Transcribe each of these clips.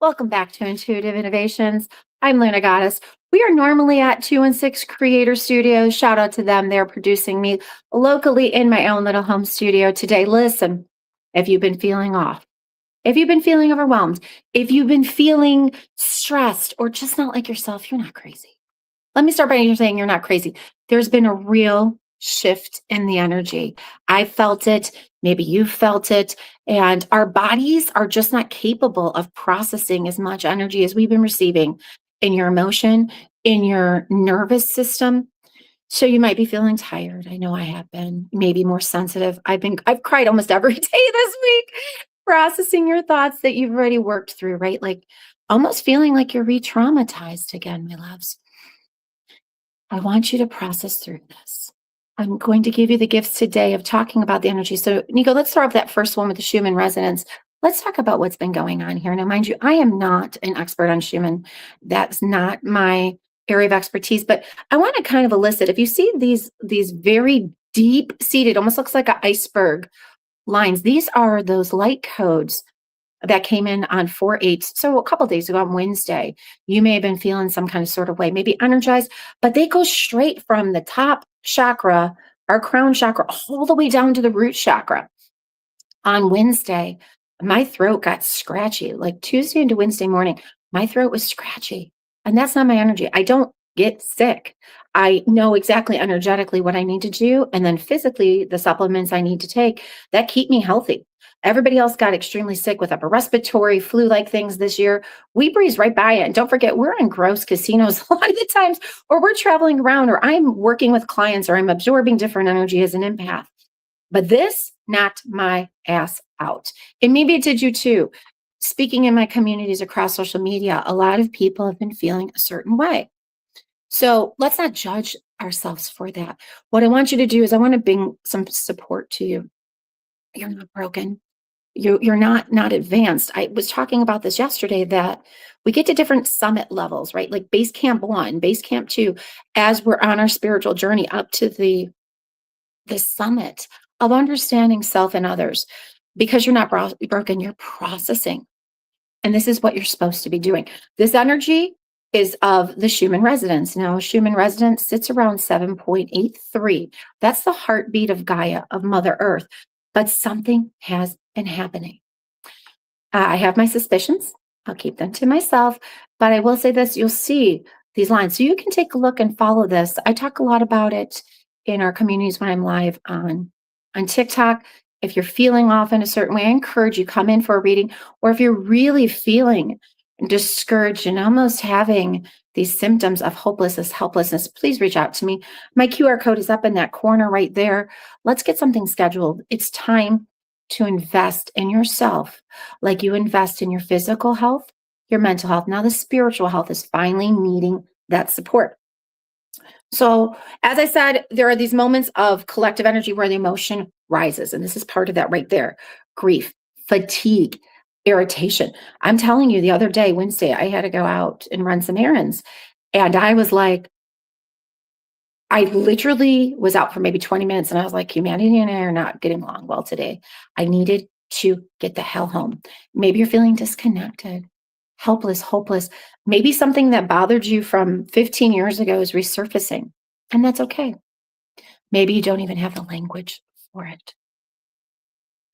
Welcome back to Intuitive Innovations. I'm Luna Goddess. We are normally at 216 Creator Studios. Shout out to them. They're producing me locally in my own little home studio today. Listen, if you've been feeling off, if you've been feeling overwhelmed, if you've been feeling stressed or just not like yourself, you're not crazy. Let me start by saying you're not crazy. There's been a real shift in the energy. I felt it. Maybe you felt it. And our bodies are just not capable of processing as much energy as we've been receiving in your emotion, in your nervous system. So you might be feeling tired. I know I have been, maybe more sensitive. I've cried almost every day this week, processing your thoughts that you've already worked through, right? Like almost feeling like you're re-traumatized again, my loves. I want you to process through this. I'm going to give you the gifts today of talking about the energy. So, Nico, let's start with that first one with the Schumann resonance. Let's talk about what's been going on here. Now, mind you, I am not an expert on Schumann. That's not my area of expertise, but I want to kind of elicit, if you see these very deep seated, almost looks like an iceberg lines, these are those light codes that came in on 4/8. So a couple days ago on Wednesday, you may have been feeling some kind of sort of way, maybe energized, but they go straight from the top chakra, our crown chakra, all the way down to the root chakra. On Wednesday, my throat got scratchy. Like Tuesday into Wednesday morning, my throat was scratchy. And that's not my energy. I don't get sick. I know exactly energetically what I need to do. And then physically, the supplements I need to take that keep me healthy. Everybody else got extremely sick with upper respiratory, flu-like things this year. We breeze right by it. And don't forget, we're in gross casinos a lot of the times, or we're traveling around, or I'm working with clients, or I'm absorbing different energy as an empath. But this knocked my ass out. And maybe it did you too. Speaking in my communities across social media, a lot of people have been feeling a certain way. So let's not judge ourselves for that. What I want you to do is I want to bring some support to you. You're not broken. You're not advanced. I was talking about this yesterday that we get to different summit levels, right? Like base camp 1, base camp 2, as we're on our spiritual journey up to the summit of understanding self and others. Because you're not broken, you're processing. And this is what you're supposed to be doing. This energy is of the Schumann resonance. Now, Schumann resonance sits around 7.83. That's the heartbeat of Gaia, of Mother Earth. But something has been happening. I have my suspicions. I'll keep them to myself. But I will say this, you'll see these lines. So you can take a look and follow this. I talk a lot about it in our communities when I'm live on TikTok. If you're feeling off in a certain way, I encourage you come in for a reading. Or if you're really feeling discouraged and almost having these symptoms of hopelessness, helplessness, please reach out to me. My QR code is up in that corner right there. Let's get something scheduled. It's time to invest in yourself like you invest in your physical health, your mental health. Now the spiritual health is finally needing that support. So as I said, there are these moments of collective energy where the emotion rises. And this is part of that right there. Grief, fatigue, irritation. I'm telling you, the other day, Wednesday, I had to go out and run some errands. And I was like, I literally was out for maybe 20 minutes and I was like, humanity and I are not getting along well today. I needed to get the hell home. Maybe you're feeling disconnected, helpless, hopeless. Maybe something that bothered you from 15 years ago is resurfacing, and that's okay. Maybe you don't even have the language for it.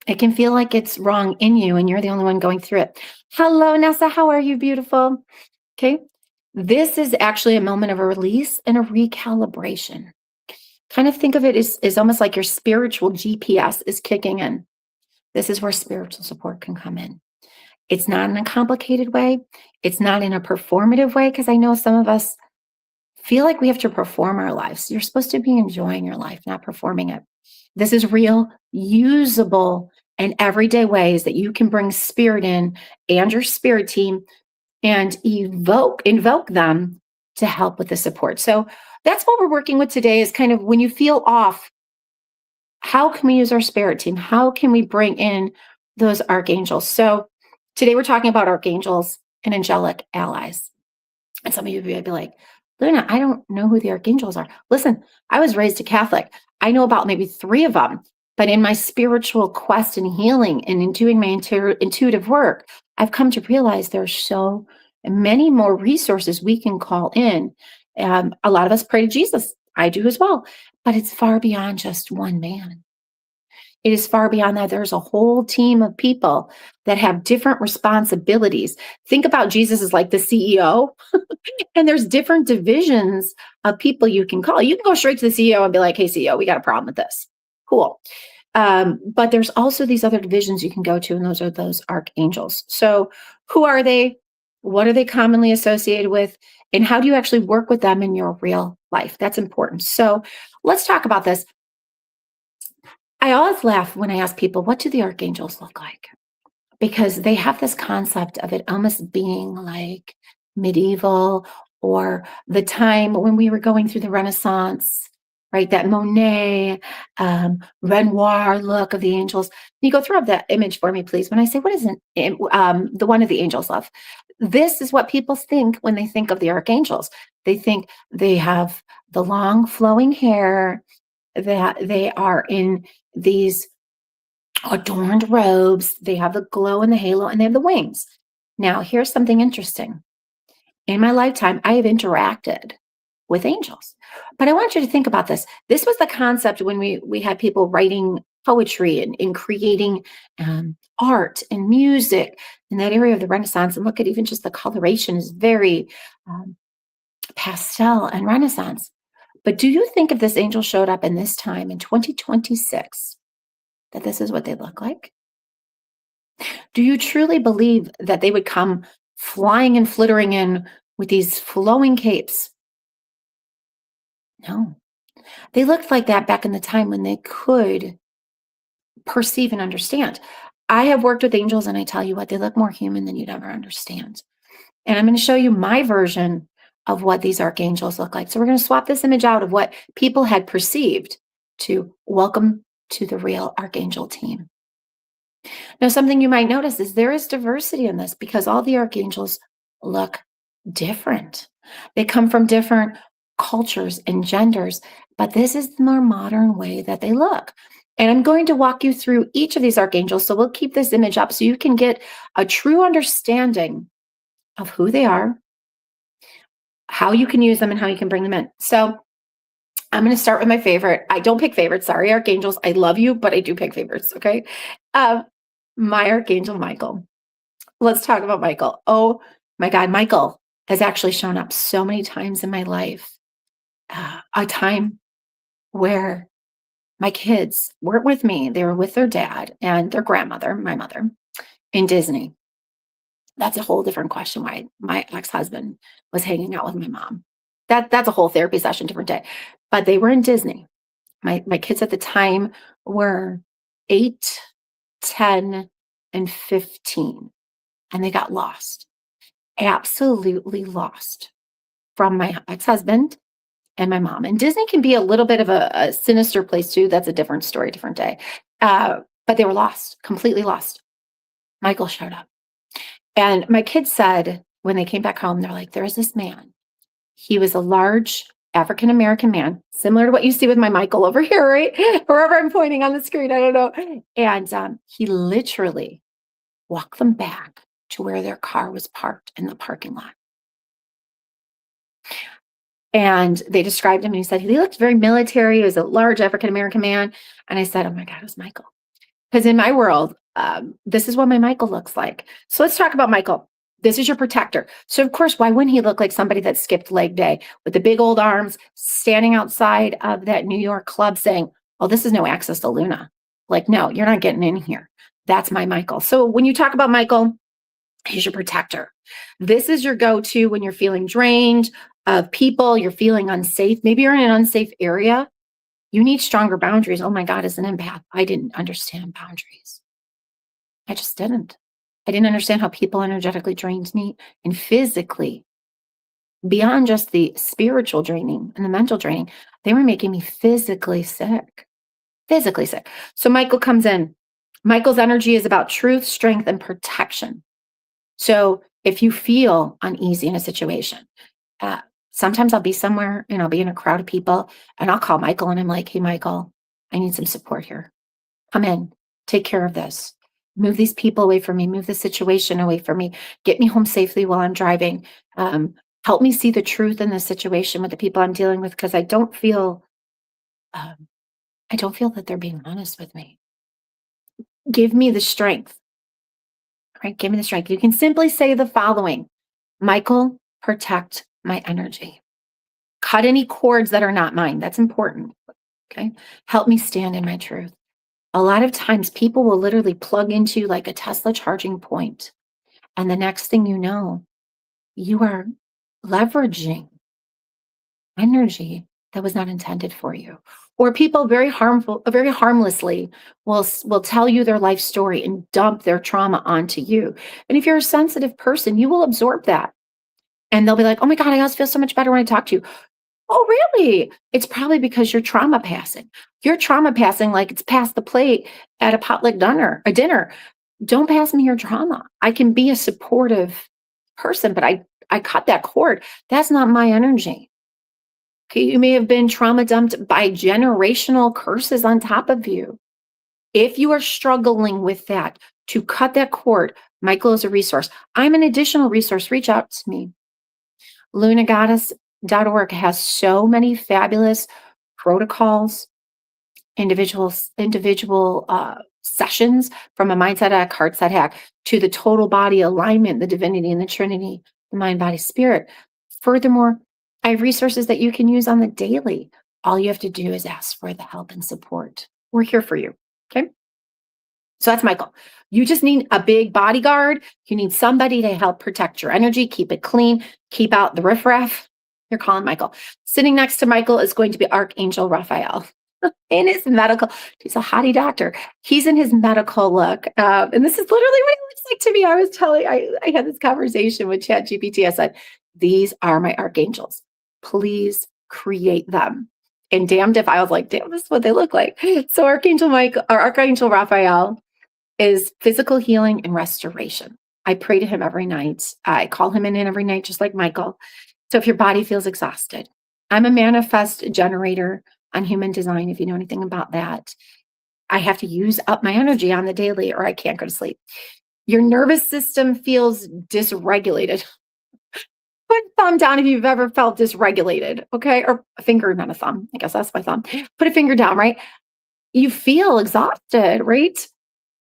It can feel like it's wrong in you and you're the only one going through it. Hello, Nessa. How are you, beautiful? Okay. This is actually a moment of a release and a recalibration. Kind of think of it as almost like your spiritual GPS is kicking in. This is where spiritual support can come in. It's not in a complicated way. It's not in a performative way, because I know some of us feel like we have to perform our lives. You're supposed to be enjoying your life, not performing it. This is real, usable, and everyday ways that you can bring spirit in and your spirit team and invoke them to help with the support. So that's what we're working with today, is kind of when you feel off, how can we use our spirit team? How can we bring in those archangels? So today we're talking about archangels and angelic allies. And some of you may be like, Luna, I don't know who the archangels are. Listen, I was raised a Catholic. I know about maybe 3 of them. But in my spiritual quest and healing and in doing my intuitive work, I've come to realize there's so many more resources we can call in. A lot of us pray to Jesus. I do as well. But it's far beyond just one man. It is far beyond that. There's a whole team of people that have different responsibilities. Think about Jesus as like the CEO, and there's different divisions of people you can call. You can go straight to the CEO and be like, hey, CEO, we got a problem with this. Cool. But there's also these other divisions you can go to, and those are those archangels. So, who are they? What are they commonly associated with? And how do you actually work with them in your real life? That's important. So, let's talk about this. I always laugh when I ask people, what do the archangels look like? Because they have this concept of it almost being like medieval or the time when we were going through the Renaissance, right? That Monet, Renoir look of the angels. Can you go through that image for me, please? When I say, what is the one of the angels of? This is what people think when they think of the archangels. They think they have the long flowing hair, that they are in these adorned robes, they have the glow and the halo, and they have the wings. Now, here's something interesting. In my lifetime, I have interacted with angels. But I want you to think about this. This was the concept when we had people writing poetry and creating art and music in that area of the Renaissance. And look at even just the coloration is very pastel and Renaissance. But do you think if this angel showed up in this time in 2026, that this is what they look like? Do you truly believe that they would come flying and flittering in with these flowing capes? No. They looked like that back in the time when they could perceive and understand. I have worked with angels, and I tell you what, they look more human than you'd ever understand. And I'm going to show you my version of what these archangels look like. So we're going to swap this image out of what people had perceived to welcome to the real archangel team. Now, something you might notice is there is diversity in this because all the archangels look different. They come from different cultures and genders, but this is the more modern way that they look. And I'm going to walk you through each of these archangels. So we'll keep this image up so you can get a true understanding of who they are, how you can use them, and how you can bring them in. So I'm going to start with my favorite. I don't pick favorites. Sorry, archangels. I love you, but I do pick favorites. Okay. My Archangel Michael. Let's talk about Michael. Oh my God. Michael has actually shown up so many times in my life. A time where my kids weren't with me. They were with their dad and their grandmother, my mother, in Disney. That's a whole different question why my ex-husband was hanging out with my mom. That's a whole therapy session, different day. But they were in Disney. My kids at the time were 8, 10, and 15. And they got lost. Absolutely lost from my ex-husband and my mom. And Disney can be a little bit of a sinister place too. That's a different story, different day. But they were lost, completely lost. Michael showed up. And my kids said when they came back home, they're like, there is this man. He was a large African-American man, similar to what you see with my Michael over here, right? Wherever I'm pointing on the screen, I don't know. And he literally walked them back to where their car was parked in the parking lot. And they described him, and he said, he looked very military. He was a large African-American man. And I said, oh my God, it was Michael. Because in my world, this is what my Michael looks like. So let's talk about Michael. This is your protector. So of course, why wouldn't he look like somebody that skipped leg day with the big old arms standing outside of that New York club saying, oh, this is no access to Luna. Like, no, you're not getting in here. That's my Michael. So when you talk about Michael, he's your protector. This is your go-to when you're feeling drained of people, you're feeling unsafe. Maybe you're in an unsafe area. You need stronger boundaries. Oh my God, as an empath, I didn't understand boundaries. I just didn't. I didn't understand how people energetically drained me and physically, beyond just the spiritual draining and the mental draining, they were making me physically sick. Physically sick. So Michael comes in. Michael's energy is about truth, strength, and protection. So if you feel uneasy in a situation, sometimes I'll be somewhere and I'll be in a crowd of people and I'll call Michael and I'm like, hey, Michael, I need some support here. Come in, take care of this. Move these people away from me. Move the situation away from me. Get me home safely while I'm driving. Help me see the truth in the situation with the people I'm dealing with, because um, I don't feel that they're being honest with me. Give me the strength, right? Give me the strength. You can simply say the following: Michael, protect my energy. Cut any cords that are not mine. That's important. Okay. Help me stand in my truth. A lot of times people will literally plug into like a Tesla charging point, and the next thing you know, you are leveraging energy that was not intended for you. Or people very harmlessly will tell you their life story and dump their trauma onto you. And if you're a sensitive person, you will absorb that. And they'll be like, "Oh my God, I always feel so much better when I talk to you." Oh, really? It's probably because you're trauma passing. You're trauma passing like it's past the plate at a potluck dinner. Don't pass me your trauma. I can be a supportive person, but I cut that cord. That's not my energy. Okay, you may have been trauma dumped by generational curses on top of you. If you are struggling with that, to cut that cord, Michael is a resource. I'm an additional resource. Reach out to me. LunaGoddess.org has so many fabulous protocols, individual sessions, from a mindset hack, heart set hack, to the total body alignment, the divinity and the Trinity, the mind, body, spirit. Furthermore, I have resources that you can use on the daily. All you have to do is ask for the help and support. We're here for you. Okay. So that's Michael. You just need a big bodyguard. You need somebody to help protect your energy, keep it clean, keep out the riffraff. You're calling Michael. Sitting next to Michael is going to be Archangel Raphael in his medical. He's a hottie doctor. He's in his medical look. And this is literally what he looks like to me. I had this conversation with ChatGPT. I said, "These are my archangels. Please create them." And damned if I was like, "Damn, this is what they look like." So Archangel Raphael is physical healing and restoration. I pray to him every night. I call him in every night, just like Michael. So if your body feels exhausted, I'm a manifest generator on human design. If you know anything about that, I have to use up my energy on the daily or I can't go to sleep. Your nervous system feels dysregulated. Put a thumb down if you've ever felt dysregulated, okay? Or a finger, not a thumb. I guess that's my thumb. Put a finger down, right? You feel exhausted, right?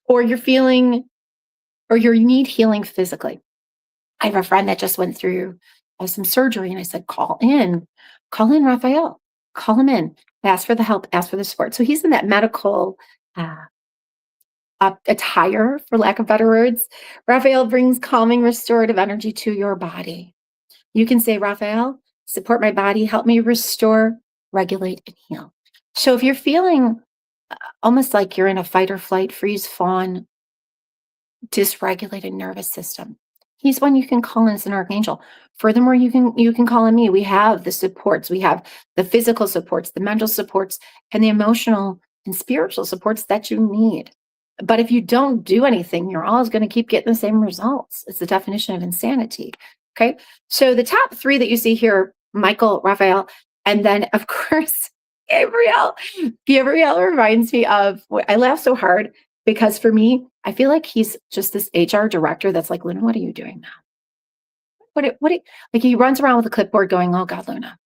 Or you need healing physically. I have a friend that just went through some surgery, and I said, call in Raphael, call him in, ask for the help, ask for the support. So he's in that medical attire, for lack of better words. Raphael brings calming, restorative energy to your body. You can say, "Raphael, support my body, help me restore, regulate, and heal." So if you're feeling almost like you're in a fight or flight, freeze, fawn, dysregulated nervous system, he's one you can call in as an archangel. Furthermore, you can call on me. We have the supports. We have the physical supports, the mental supports, and the emotional and spiritual supports that you need. But if you don't do anything, you're always going to keep getting the same results. It's the definition of insanity. Okay. So the top three that you see here: Michael, Raphael, and then of course, Gabriel. Gabriel reminds me of, I laugh so hard because for me, I feel like he's just this HR director that's like, "Luna, what are you doing now? Like he runs around with a clipboard going, "Oh God, Luna.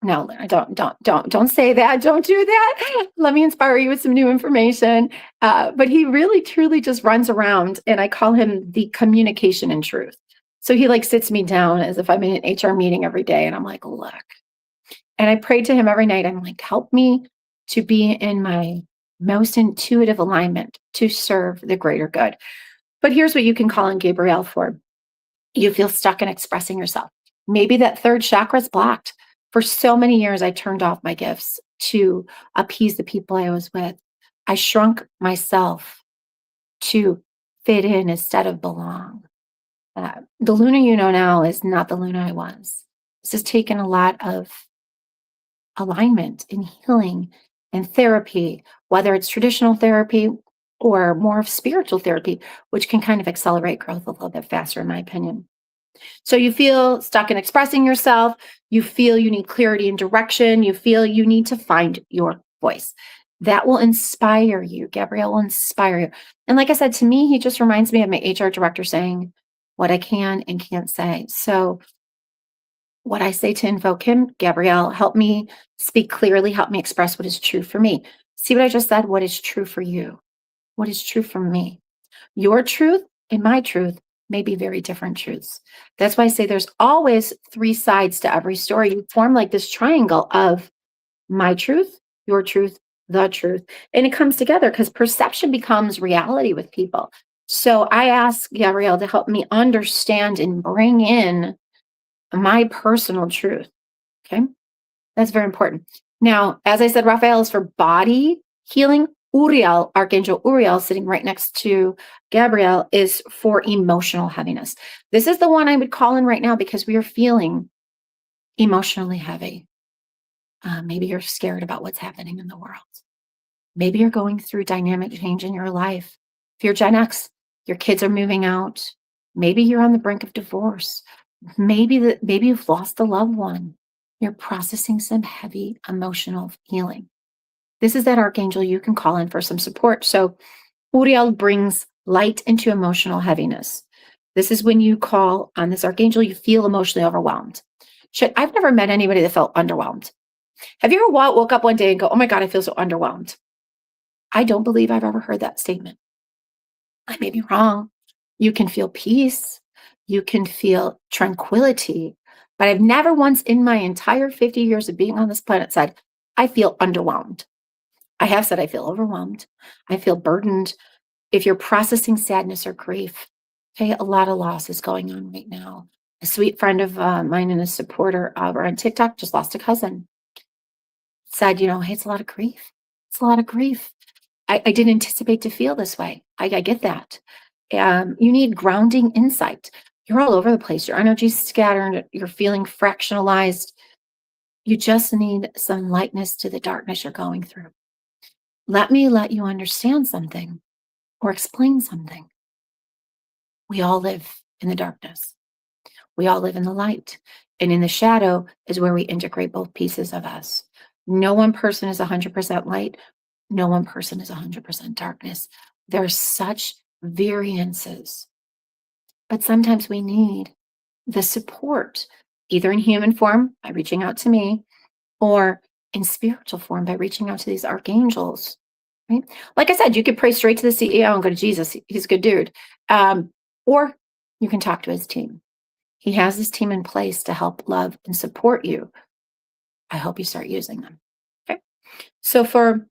No, Luna, don't say that. Don't do that. Let me inspire you with some new information." But he really, truly just runs around, and I call him the communication and truth. So he like sits me down as if I'm in an HR meeting every day, and I'm like, "Look," and I pray to him every night. I'm like, "Help me to be in my most intuitive alignment to serve the greater good." But here's what you can call on Gabriel for. You feel stuck in expressing yourself. Maybe that third chakra is blocked. For so many years, I turned off my gifts to appease the people I was with. I shrunk myself to fit in instead of belong. The Luna you know now is not the Luna I was. This has taken a lot of alignment and healing and therapy, whether it's traditional therapy or more of spiritual therapy, which can kind of accelerate growth a little bit faster, in my opinion. So you feel stuck in expressing yourself. You feel you need clarity and direction. You feel you need to find your voice. That will inspire you. Gabriel will inspire you. And like I said, to me, he just reminds me of my HR director saying what I can and can't say. So what I say to invoke him, Gabriel, help me speak clearly, help me express what is true for me. See what I just said? What is true for you? What is true for me? Your truth and my truth may be very different truths. That's why I say there's always three sides to every story. You form like this triangle of my truth, your truth, the truth. And it comes together because perception becomes reality with people. So I ask Gabrielle to help me understand and bring in my personal truth. Okay. That's very important. Now, as I said, Raphael is for body healing. Uriel, Archangel Uriel, sitting right next to Gabriel, is for emotional heaviness. This is the one I would call in right now because we are feeling emotionally heavy. Maybe you're scared about what's happening in the world. Maybe you're going through dynamic change in your life. If you're Gen X, your kids are moving out. Maybe you're on the brink of divorce. Maybe you've lost a loved one. You're processing some heavy emotional healing. This is that archangel you can call in for some support. So Uriel brings light into emotional heaviness. This is when you call on this archangel, you feel emotionally overwhelmed. Shit, I've never met anybody that felt underwhelmed. Have you ever woke up one day and go, oh my God, I feel so underwhelmed? I don't believe I've ever heard that statement. I may be wrong. You can feel peace. You can feel tranquility. But I've never once in my entire 50 years of being on this planet said, I feel underwhelmed. I have said I feel overwhelmed. I feel burdened. If you're processing sadness or grief, okay, a lot of loss is going on right now. A sweet friend of mine and a supporter on TikTok just lost a cousin. Said, hey, it's a lot of grief. It's a lot of grief. I didn't anticipate to feel this way. I get that. You need grounding insight. You're all over the place. Your energy's scattered. You're feeling fractionalized. You just need some lightness to the darkness you're going through. Let me let you understand something or explain something. We all live in the darkness. We all live in the light. And in the shadow is where we integrate both pieces of us. No one person is 100% light. No one person is 100% darkness. There are such variances. But sometimes we need the support, either in human form by reaching out to me or in spiritual form by reaching out to these archangels. Right? Like I said, you could pray straight to the CEO and go to Jesus. He's a good dude. Or you can talk to his team. He has his team in place to help love and support you. I hope you start using them. Okay. So for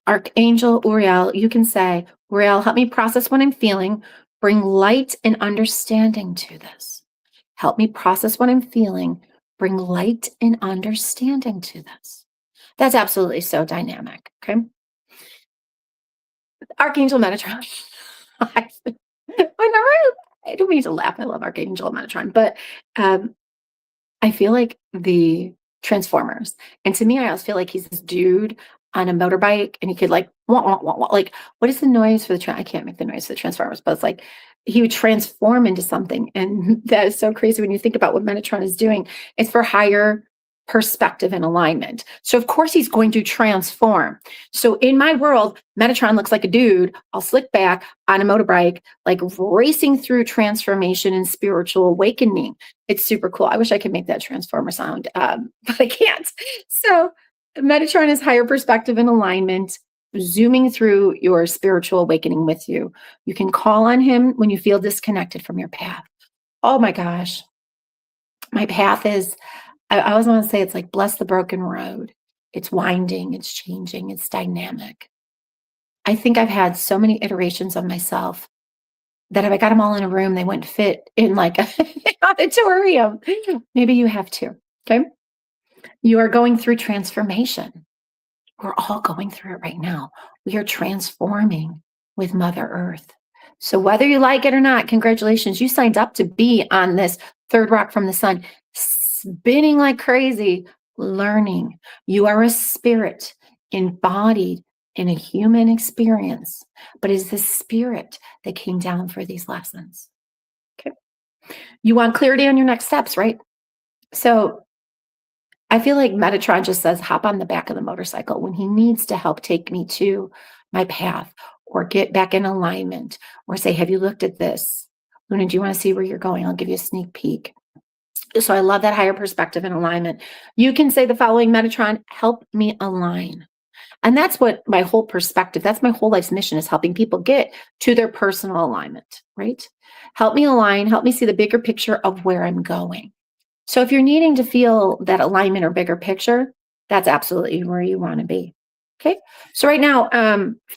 Archangel Uriel, you can say, Uriel, help me process what I'm feeling. Bring light and understanding to this. Help me process what I'm feeling. Bring light and understanding to this. That's absolutely so dynamic. Okay. Archangel Metatron. I don't mean to laugh. I love Archangel Metatron, but I feel like the Transformers. And to me, I always feel like he's this dude on a motorbike and he could like, wah, wah, wah, wah. Like, what is the noise for the, I can't make the noise for the Transformers, but it's like he would transform into something. And that is so crazy when you think about what Metatron is doing. It's for higher perspective and alignment. So of course he's going to transform. So in my world, Metatron looks like a dude, all slick back on a motorbike, like racing through transformation and spiritual awakening. It's super cool. I wish I could make that transformer sound, but I can't. So Metatron is higher perspective and alignment, zooming through your spiritual awakening with you. You can call on him when you feel disconnected from your path. Oh my gosh. My path is, I always want to say it's like, bless the broken road. It's winding, it's changing, it's dynamic. I think I've had so many iterations of myself that if I got them all in a room, they wouldn't fit in like an auditorium. Maybe you have too. Okay. You are going through transformation. We're all going through it right now. We are transforming with Mother Earth. So whether you like it or not, congratulations, you signed up to be on this third rock from the sun, spinning like crazy, learning. You are a spirit embodied in a human experience, but it's the spirit that came down for these lessons. Okay. You want clarity on your next steps, right? So I feel like Metatron just says, hop on the back of the motorcycle when he needs to help take me to my path or get back in alignment or say, have you looked at this? Luna, do you want to see where you're going? I'll give you a sneak peek. So I love that higher perspective and alignment. You can say the following: Metatron, help me align. And that's what my whole perspective, that's my whole life's mission, is helping people get to their personal alignment, right? Help me align, help me see the bigger picture of where I'm going. So if you're needing to feel that alignment or bigger picture, that's absolutely where you want to be. Okay. So right now,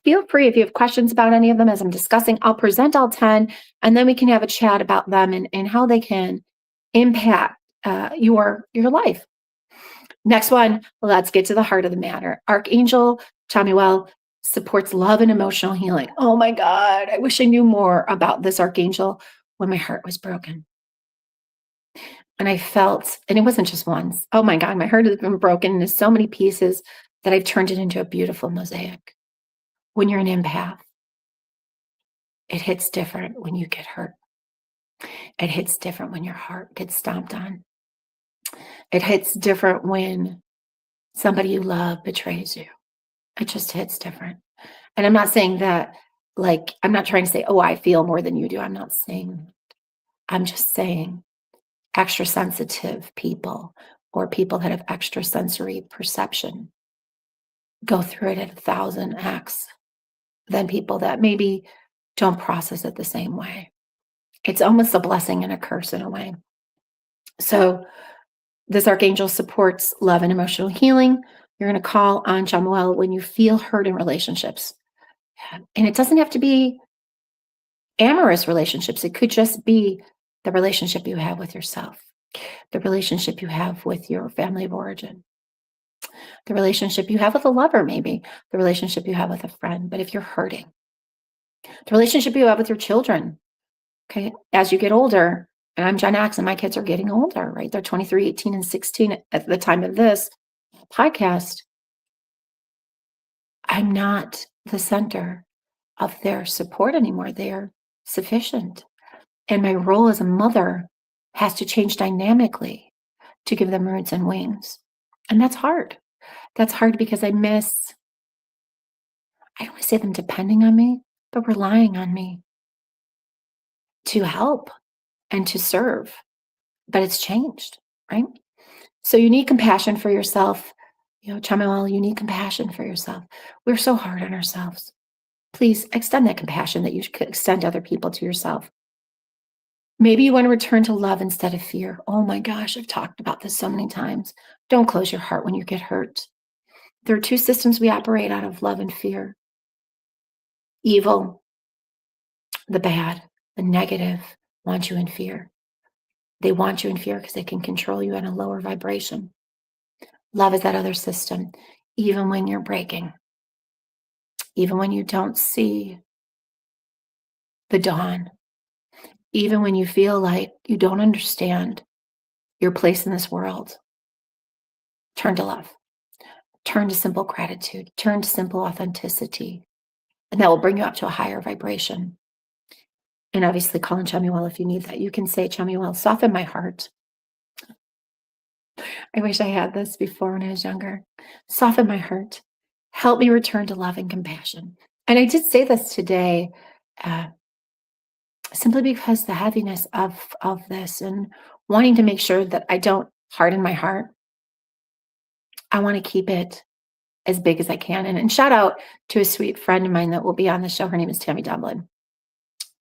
feel free if you have questions about any of them as I'm discussing. I'll present all 10, and then we can have a chat about them and how they can impact your life. Next one, let's get to the heart of the matter. Archangel Chamuel supports love and emotional healing. Oh my God, I wish I knew more about this archangel when my heart was broken. And I felt, and it wasn't just once. Oh my God, my heart has been broken into so many pieces that I've turned it into a beautiful mosaic. When you're an empath, it hits different when you get hurt. It hits different when your heart gets stomped on. It hits different when somebody you love betrays you. It just hits different. And I'm not saying that, like, I'm not trying to say, oh, I feel more than you do. I'm not saying that. I'm just saying extra sensitive people or people that have extra sensory perception go through it at 1,000x than people that maybe don't process it the same way. It's almost a blessing and a curse in a way. So this archangel supports love and emotional healing. You're going to call on Chamuel when you feel hurt in relationships. And it doesn't have to be amorous relationships. It could just be the relationship you have with yourself, the relationship you have with your family of origin, the relationship you have with a lover, maybe the relationship you have with a friend. But if you're hurting, the relationship you have with your children, okay, as you get older, and I'm Gen X and my kids are getting older, right? They're 23, 18, and 16 at the time of this podcast. I'm not the center of their support anymore. They're sufficient. And my role as a mother has to change dynamically to give them roots and wings. And that's hard. That's hard because I don't want to say them depending on me, but relying on me to help and to serve. But it's changed, right? So you need compassion for yourself. Chamuel, you need compassion for yourself. We're so hard on ourselves. Please extend that compassion that you could extend to other people to yourself. Maybe you want to return to love instead of fear. Oh my gosh, I've talked about this so many times. Don't close your heart when you get hurt. There are two systems we operate out of: love and fear. Evil, the bad, the negative, want you in fear. They want you in fear because they can control you at a lower vibration. Love is that other system. Even when you're breaking, even when you don't see the dawn, even when you feel like you don't understand your place in this world, turn to love. Turn to simple gratitude. Turn to simple authenticity. And that will bring you up to a higher vibration. And obviously, call on Chamuel if you need that. You can say, Chamuel, soften my heart. I wish I had this before when I was younger. Soften my heart. Help me return to love and compassion. And I did say this today, simply because the heaviness of this and wanting to make sure that I don't harden my heart. I want to keep it as big as I can. And shout out to a sweet friend of mine that will be on the show. Her name is Tammy Dublin.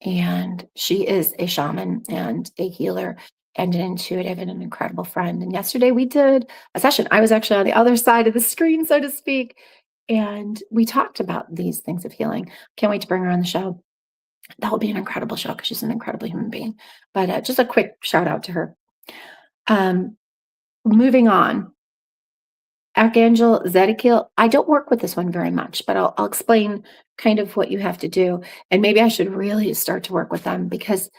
And she is a shaman and a healer and an intuitive and an incredible friend. And yesterday we did a session. I was actually on the other side of the screen, so to speak. And we talked about these things of healing. Can't wait to bring her on the show. That will be an incredible show because she's an incredible human being. But just a quick shout out to her. Moving on. Archangel Zadkiel, I don't work with this one very much, but I'll explain kind of what you have to do. And maybe I should really start to work with them because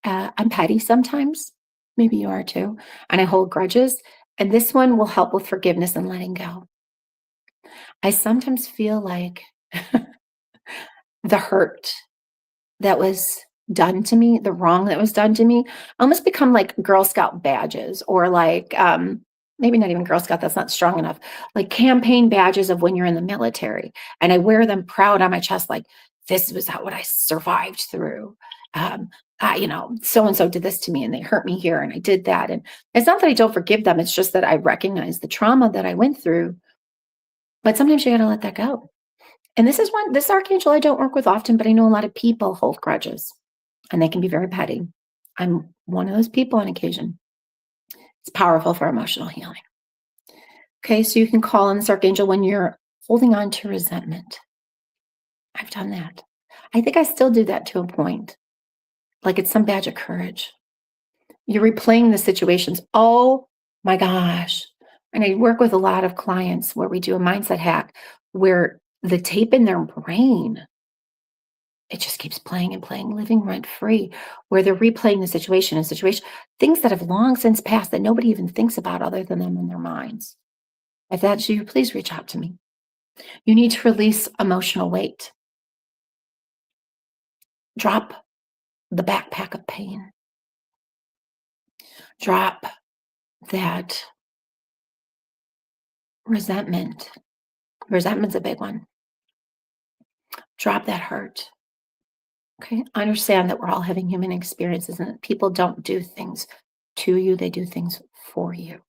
I'm petty sometimes. Maybe you are too. And I hold grudges. And this one will help with forgiveness and letting go. I sometimes feel like the hurt that was done to me, the wrong that was done to me, almost become like Girl Scout badges or like maybe not even Girl Scout, that's not strong enough, like campaign badges of when you're in the military. And I wear them proud on my chest, like, this was what I survived through. So-and-so did this to me and they hurt me here and I did that. And it's not that I don't forgive them. It's just that I recognize the trauma that I went through. But sometimes you got to let that go. And this archangel I don't work with often, but I know a lot of people hold grudges and they can be very petty. I'm one of those people on occasion. It's powerful for emotional healing. Okay, so you can call on this archangel when you're holding on to resentment. I've done that. I think I still do that to a point. Like it's some badge of courage. You're replaying the situations. Oh my gosh. And I work with a lot of clients where we do a mindset hack where the tape in their brain, it just keeps playing and playing, living rent free, where they're replaying the situation, things that have long since passed that nobody even thinks about other than them in their minds. If that's you, please reach out to me. You need to release emotional weight. Drop the backpack of pain. Drop that resentment. Resentment's a big one. Drop that hurt. Okay, understand that we're all having human experiences and that people don't do things to you, they do things for you.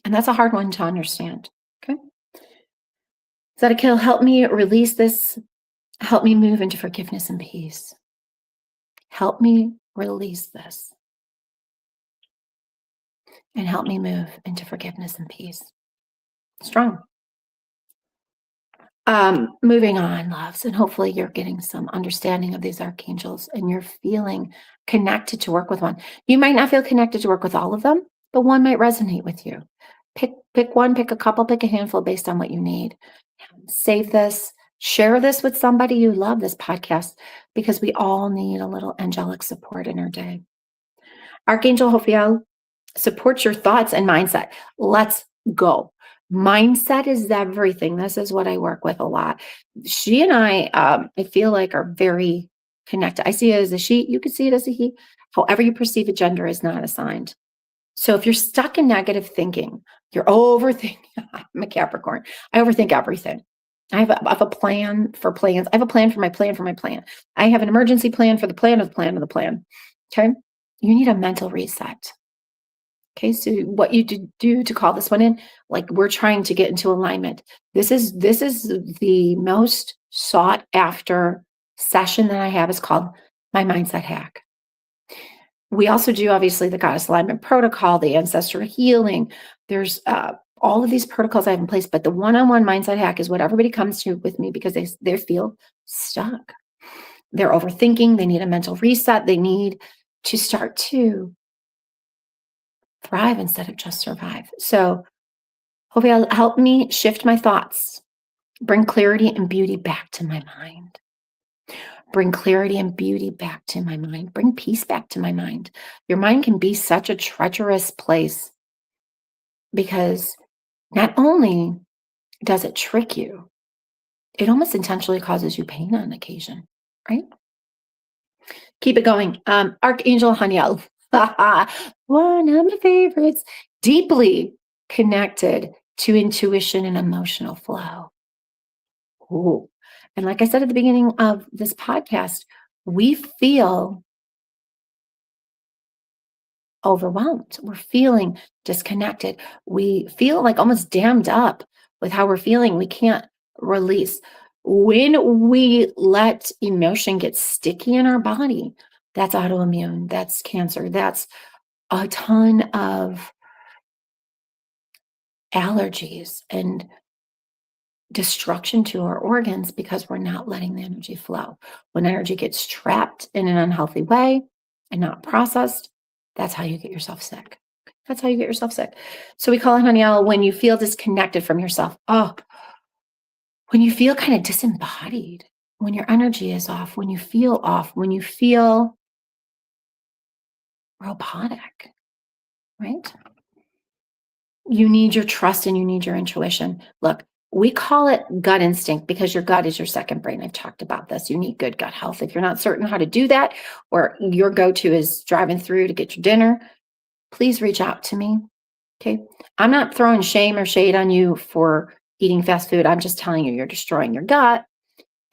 And that's a hard one to understand. Okay. Zadkiel, help me release this. Help me move into forgiveness and peace. Help me release this. And help me move into forgiveness and peace. Strong. Moving on, loves, and hopefully you're getting some understanding of these archangels and you're feeling connected to work with one. You might not feel connected to work with all of them, but one might resonate with you. Pick one, pick a couple, pick a handful based on what you need. Save this, share this with somebody you love, this podcast, because we all need a little angelic support in our day. Archangel Raphael supports your thoughts and mindset. Let's go. Mindset is everything. This is what I work with a lot. She and I feel like are very connected. I see it as a she. You could see it as a he. However you perceive a gender is not assigned. So if you're stuck in negative thinking, you're overthinking. I'm a Capricorn. I overthink everything. I have a plan for plans. I have a plan for my plan for my plan. I have an emergency plan for the plan of the plan of the plan. Okay. You need a mental reset. Okay, so what you do to call this one in, like we're trying to get into alignment. This is the most sought after session that I have. Is called my mindset hack. We also do obviously the goddess alignment protocol, the ancestor healing. There's all of these protocols I have in place, but the one-on-one mindset hack is what everybody comes to with me because they feel stuck. They're overthinking. They need a mental reset. They need to start to thrive instead of just survive. So hopefully it'll help me shift my thoughts, bring clarity and beauty back to my mind. Bring clarity and beauty back to my mind. Bring peace back to my mind. Your mind can be such a treacherous place because not only does it trick you, it almost intentionally causes you pain on occasion, right? Keep it going. Archangel Haniel. One of my favorites, deeply connected to intuition and emotional flow. Ooh. And like I said at the beginning of this podcast, we feel overwhelmed. We're feeling disconnected. We feel like almost dammed up with how we're feeling. We can't release. When we let emotion get sticky in our body, that's autoimmune, that's cancer, that's a ton of allergies and destruction to our organs because we're not letting the energy flow. When energy gets trapped in an unhealthy way and not processed, that's how you get yourself sick. That's how you get yourself sick. So we call it Haniel when you feel disconnected from yourself. Oh, when you feel kind of disembodied, when your energy is off, when you feel off, when you feel robotic, right? You need your trust and you need your intuition. Look, we call it gut instinct because your gut is your second brain. I've talked about this. You need good gut health. If you're not certain how to do that, or your go-to is driving through to get your dinner, please reach out to me. Okay. I'm not throwing shame or shade on you for eating fast food. I'm just telling you, you're destroying your gut.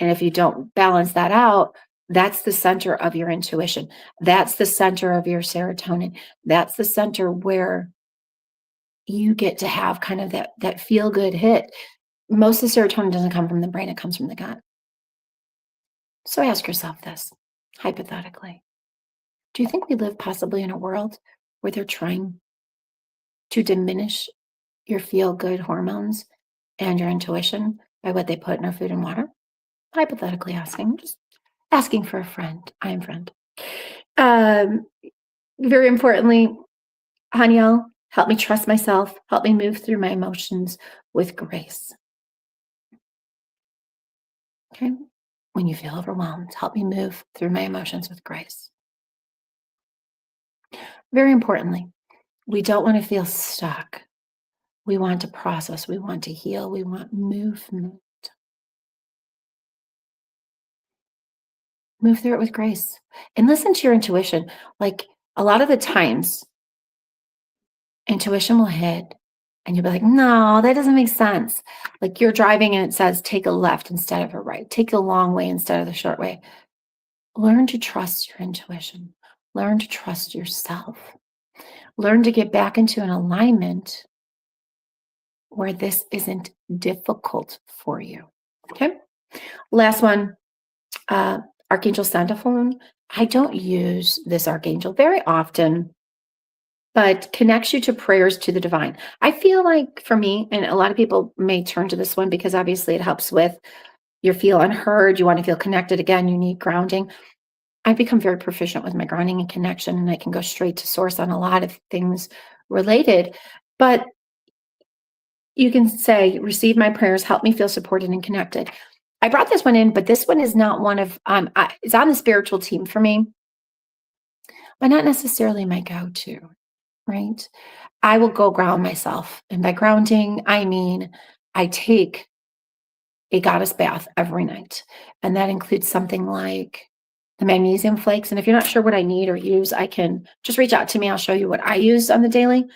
And if you don't balance that out, that's the center of your intuition. That's the center of your serotonin. That's the center where you get to have kind of that feel good hit. Most of the serotonin doesn't come from the brain, it comes from the gut. So ask yourself this hypothetically. Do you think we live possibly in a world where they're trying to diminish your feel good hormones and your intuition by what they put in our food and water? Hypothetically asking, just asking for a friend. I am friend. Um, Very importantly, Haniel, help me trust myself, help me move through my emotions with grace. Okay. When you feel overwhelmed, help me move through my emotions with grace. Very importantly, we don't want to feel stuck. We want to process, we want to heal, we want movement. Move through it with grace and listen to your intuition. Like a lot of the times, intuition will hit and you'll be like, no, that doesn't make sense. Like you're driving and it says, take a left instead of a right, take the long way instead of the short way. Learn to trust your intuition, learn to trust yourself, learn to get back into an alignment where this isn't difficult for you. Okay. Last one, Archangel Santaphone. I don't use this archangel very often, but connects you to prayers to the divine. I feel like for me, and a lot of people may turn to this one because obviously it helps with you feel unheard, you want to feel connected again, you need grounding. I've become very proficient with my grounding and connection, and I can go straight to source on a lot of things related. But you can say, receive my prayers, help me feel supported and connected. I brought this one in, but this one is not one of, it's on the spiritual team for me, but not necessarily my go-to, right? I will go ground myself. And by grounding, I mean, I take a goddess bath every night. And that includes something like the magnesium flakes. And if you're not sure what I need or use, I can just reach out to me. I'll show you what I use on the daily.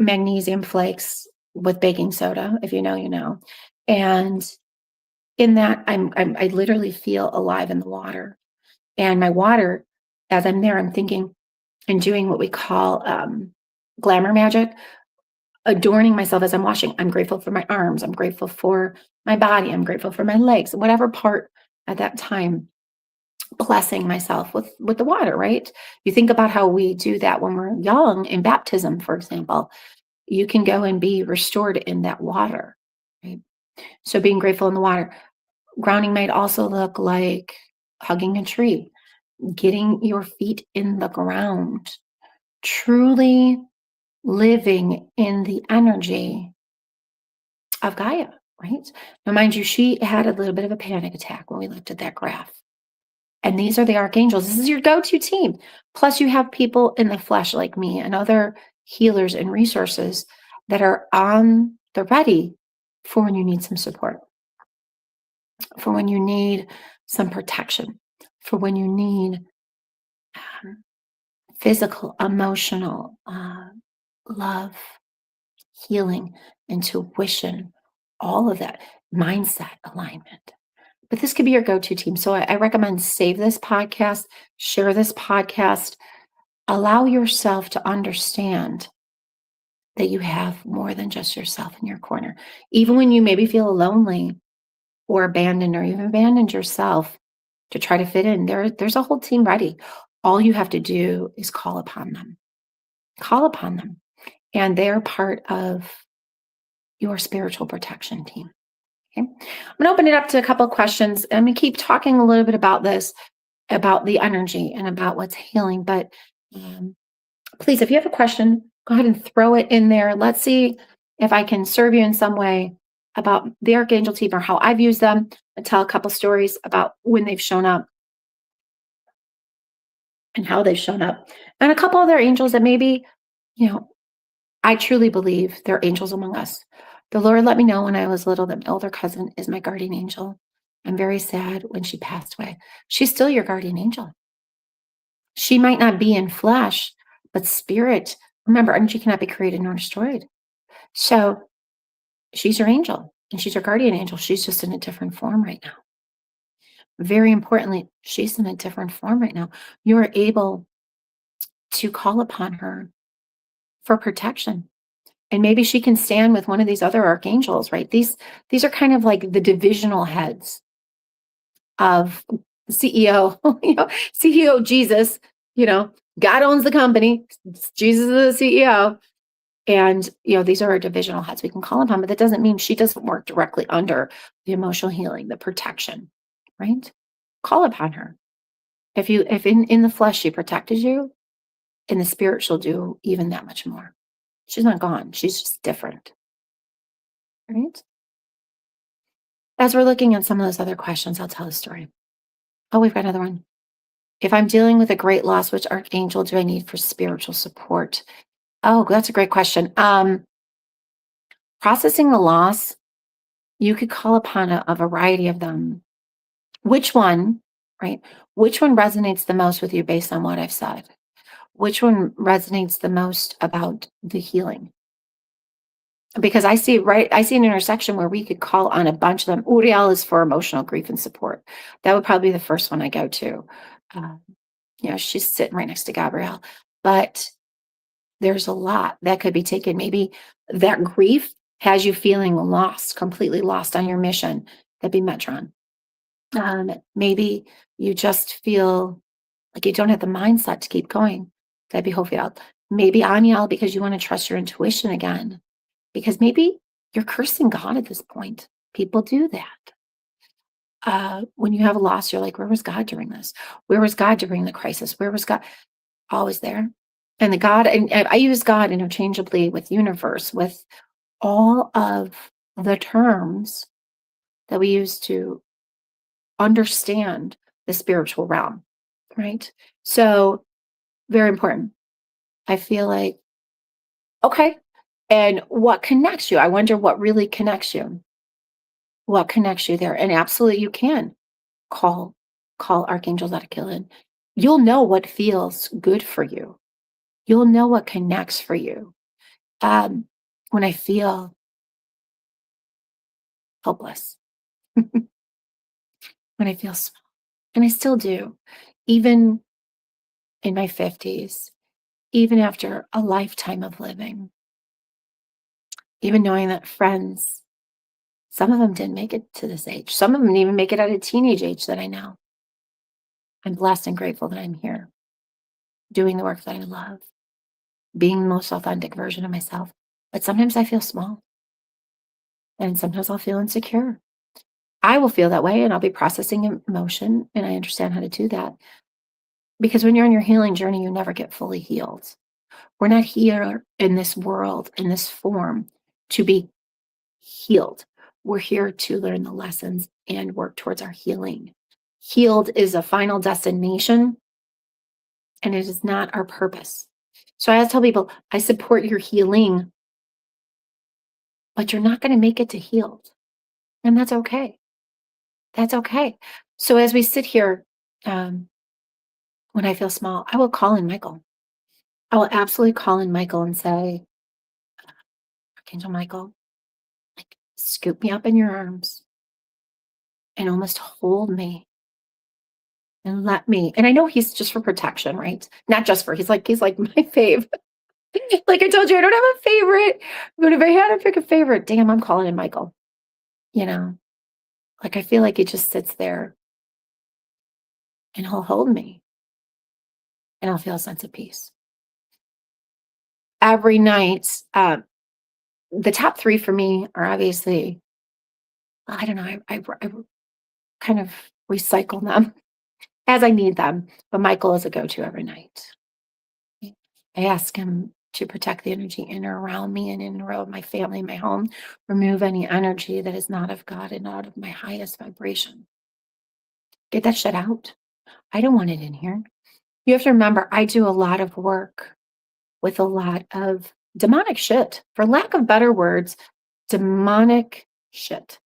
Magnesium flakes with baking soda. If you know, you know. And in that, I literally feel alive in the water. And my water, as I'm there, I'm thinking and doing what we call glamour magic, adorning myself as I'm washing. I'm grateful for my arms. I'm grateful for my body. I'm grateful for my legs, whatever part at that time, blessing myself with the water, right? You think about how we do that when we're young in baptism, for example. You can go and be restored in that water, right? So being grateful in the water. Grounding might also look like hugging a tree, getting your feet in the ground, truly living in the energy of Gaia, right? Now, mind you, she had a little bit of a panic attack when we looked at that graph. And these are the archangels. This is your go-to team. Plus, you have people in the flesh like me and other healers and resources that are on the ready for when you need some support, for when you need some protection, for when you need physical, emotional love, healing, intuition, all of that, mindset alignment. But this could be your go-to team. So I recommend save this podcast, share this podcast, allow yourself to understand that you have more than just yourself in your corner. Even when you maybe feel lonely or abandoned, or you've abandoned yourself to try to fit in, there's a whole team ready. All you have to do is call upon them. Call upon them. And they're part of your spiritual protection team. Okay. I'm going to open it up to a couple of questions. I'm going to keep talking a little bit about this, about the energy and about what's healing. But please, if you have a question, go ahead and throw it in there. Let's see if I can serve you in some way about the Archangel team or how I've used them, and tell a couple stories about when they've shown up and how they've shown up. And a couple other angels that maybe, I truly believe they're angels among us. The Lord let me know when I was little that my older cousin is my guardian angel. I'm very sad when she passed away. She's still your guardian angel. She might not be in flesh, but spirit. Remember, energy cannot be created nor destroyed. So she's your angel and she's your guardian angel. She's just in a different form right now. Very importantly, she's in a different form right now. You are able to call upon her for protection. And maybe she can stand with one of these other archangels, right? These are kind of like the divisional heads of CEO, CEO Jesus, you know, God owns the company, Jesus is the CEO. And, these are our divisional heads we can call upon, but that doesn't mean she doesn't work directly under the emotional healing, the protection, right? Call upon her. If in the flesh she protected you, in the spirit she'll do even that much more. She's not gone. She's just different, right? As we're looking at some of those other questions, I'll tell a story. Oh, we've got another one. If I'm dealing with a great loss, which archangel do I need for spiritual support? Oh, that's a great question. Processing the loss, you could call upon a variety of them. Which one, right? Which one resonates the most with you based on what I've said? Which one resonates the most about the healing? Because I see an intersection where we could call on a bunch of them. Uriel is for emotional grief and support. That would probably be the first one I go to. Uh, she's sitting right next to Gabriel, but there's a lot that could be taken. Maybe that grief has you feeling lost, completely lost on your mission. That'd be Metron. Maybe you just feel like you don't have the mindset to keep going. That'd be Raphael. Maybe Aniel, because you want to trust your intuition again. Because maybe you're cursing God at this point. People do that. When you have a loss, you're like, where was God during this? Where was God during the crisis? Where was God? Always there. And and I use God interchangeably with universe, with all of the terms that we use to understand the spiritual realm, right? So, very important. I feel like, okay. And what connects you? I wonder what really connects you. What connects you there? And absolutely, you can call Archangel Uriel. You'll know what feels good for you. You'll know what connects for you. Um, when I feel hopeless, when I feel small, and I still do, even in my 50s, even after a lifetime of living, even knowing that friends, some of them didn't make it to this age. Some of them didn't even make it at a teenage age that I know. I'm blessed and grateful that I'm here doing the work that I love, being the most authentic version of myself. But sometimes I feel small and sometimes I'll feel insecure. I will feel that way and I'll be processing emotion. And I understand how to do that because when you're on your healing journey, you never get fully healed. We're not here in this world, in this form, to be healed. We're here to learn the lessons and work towards our healing. Healed is a final destination, and it is not our purpose. So I always tell people, I support your healing, but you're not going to make it to healed. And that's okay. That's okay. So as we sit here, when I feel small, I will call in Michael. I will absolutely call in Michael and say, Archangel Michael, like scoop me up in your arms and almost hold me and let me. And I know he's just for protection, right? Not just for, he's like my fave. Like I told you, I don't have a favorite, but if I had to pick a favorite, damn, I'm calling in Michael. You know, like I feel like he just sits there and he'll hold me and I'll feel a sense of peace. Every night, the top three for me are obviously, I don't know, I kind of recycle them as I need them, but Michael is a go-to every night. I ask him to protect the energy in or around me and in and around my family, my home, remove any energy that is not of God and not of my highest vibration. Get that shit out. I don't want it in here. You have to remember, I do a lot of work with a lot of demonic shit, for lack of better words, demonic shit.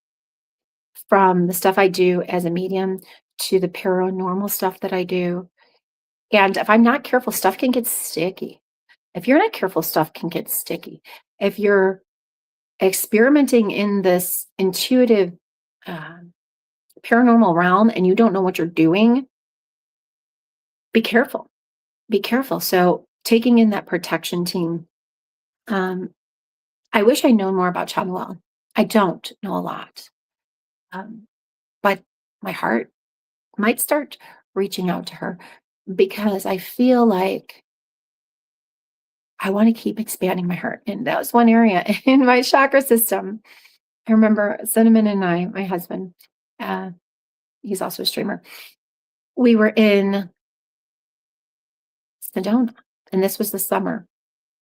From the stuff I do as a medium to the paranormal stuff that I do. And if I'm not careful, stuff can get sticky. If you're not careful, stuff can get sticky. If you're experimenting in this intuitive paranormal realm and you don't know what you're doing, be careful. Be careful. So taking in that protection team. I wish I'd known more about Chamuel. I don't know a lot. Um, but my heart might start reaching out to her because I feel like I want to keep expanding my heart. And that was one area in my chakra system. I remember Cinnamon and I, my husband, uh, he's also a streamer. We were in Sedona, and this was the summer.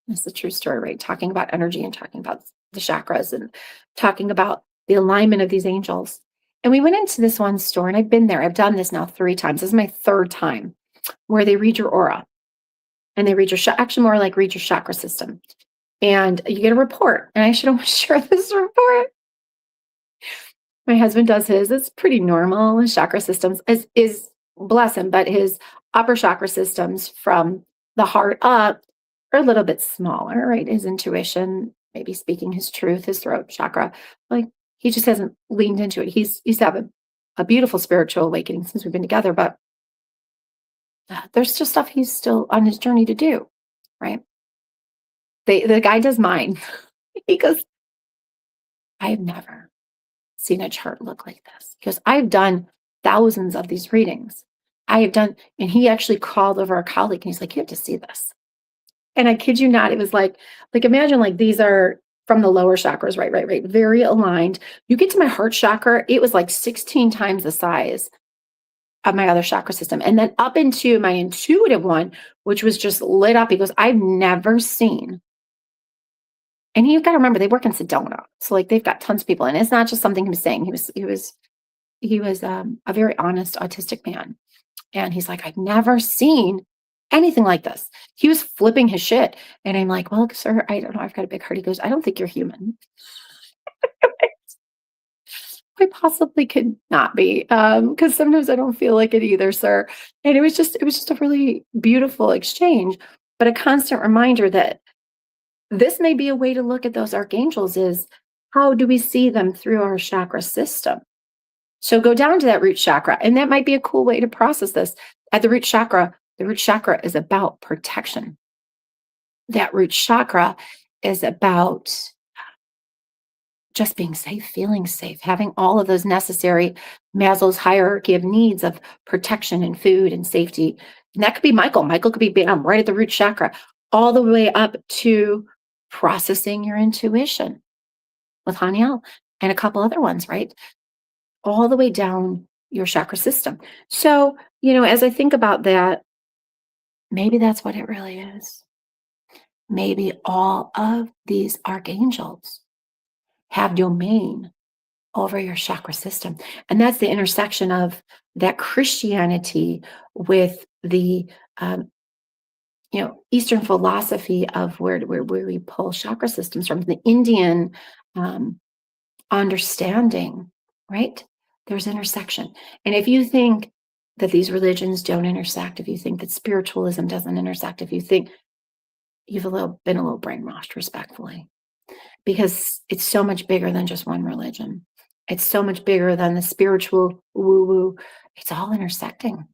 It's the true story, right? Talking about energy and talking about the chakras and talking about the alignment of these angels. And we went into this one store, and I've been there. I've done this now 3 times. This is my 3rd time where they read your aura and they read your, actually more like read your chakra system. And you get a report. And I should almost share this report. My husband does his. It's pretty normal. His chakra systems is bless him, but his upper chakra systems from the heart up are a little bit smaller, right? His intuition, maybe speaking his truth, his throat chakra, like he just hasn't leaned into it. He's having a beautiful spiritual awakening since we've been together, but there's just stuff he's still on his journey to do, right? The guy does mine. He goes, I have never seen a chart look like this. Because I've done thousands of these readings. I have done, and he actually called over a colleague and he's like, you have to see this. And I kid you not, it was like imagine like these are from the lower chakras, right, very aligned. You get to my heart chakra, it was like 16 times the size of my other chakra system. And then up into my intuitive one, which was just lit up. He goes, I've never seen. And you've got to remember, they work in Sedona. So like they've got tons of people. And it's not just something he was saying. He was a very honest autistic man. And he's like, I've never seen anything like this. He was flipping his shit. And I'm like, well, sir, I don't know. I've got a big heart. He goes, I don't think you're human. I possibly could not be. Because sometimes I don't feel like it either, sir. And it was just a really beautiful exchange, but a constant reminder that this may be a way to look at those archangels is how do we see them through our chakra system? So go down to that root chakra, and that might be a cool way to process this. At the root chakra is about protection. That root chakra is about just being safe, feeling safe, having all of those necessary Maslow's hierarchy of needs of protection and food and safety. And that could be Michael. Michael could be bam, right at the root chakra, all the way up to processing your intuition with Haniel and a couple other ones, right? All the way down your chakra system. So, as I think about that, maybe that's what it really is. Maybe all of these archangels have domain over your chakra system. And that's the intersection of that Christianity with the Eastern philosophy of where we pull chakra systems from, the Indian understanding, right? There's intersection. And if you think that these religions don't intersect, if you think that spiritualism doesn't intersect, if you think you've been a little brainwashed, respectfully, because it's so much bigger than just one religion. It's so much bigger than the spiritual woo-woo. It's all intersecting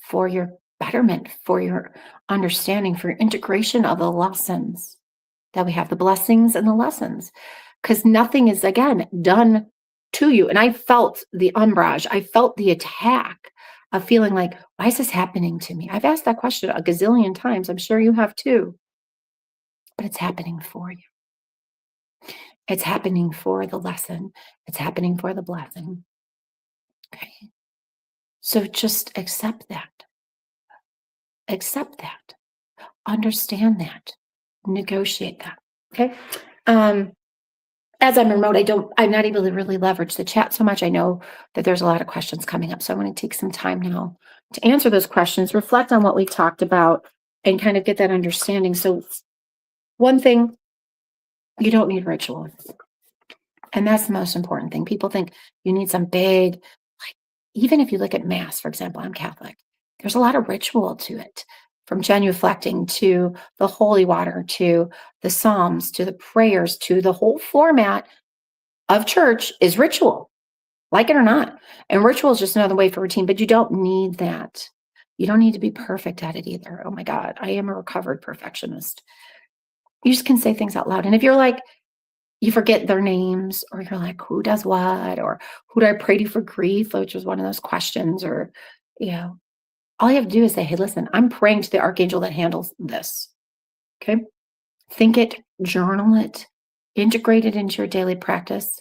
for your betterment, for your understanding, for your integration of the lessons that we have, the blessings and the lessons, because nothing is, again, done to you. And I felt the umbrage. I felt the attack of feeling like, why is this happening to me? I've asked that question a gazillion times. I'm sure you have too. But it's happening for you. It's happening for the lesson. It's happening for the blessing. Okay. So just accept that. Accept that. Understand that. Negotiate that. Okay. As I'm remote, I'm not able to really leverage the chat so much. I know that there's a lot of questions coming up. So I'm going to take some time now to answer those questions, reflect on what we talked about, and kind of get that understanding. So one thing, you don't need ritual. And that's the most important thing. People think you need some big, like, even if you look at Mass, for example, I'm Catholic, there's a lot of ritual to it. from genuflecting to the holy water to the Psalms to the prayers to the whole format of church is ritual, like it or not. And ritual is just another way for routine, but you don't need that. You don't need to be perfect at it either. Oh my God, I am a recovered perfectionist. You just can say things out loud. And if you're like, you forget their names, or you're like, who does what? Or who do I pray to for grief? Which was one of those questions. Or, all you have to do is say, hey, listen, I'm praying to the archangel that handles this. Okay. Think it, journal it, integrate it into your daily practice.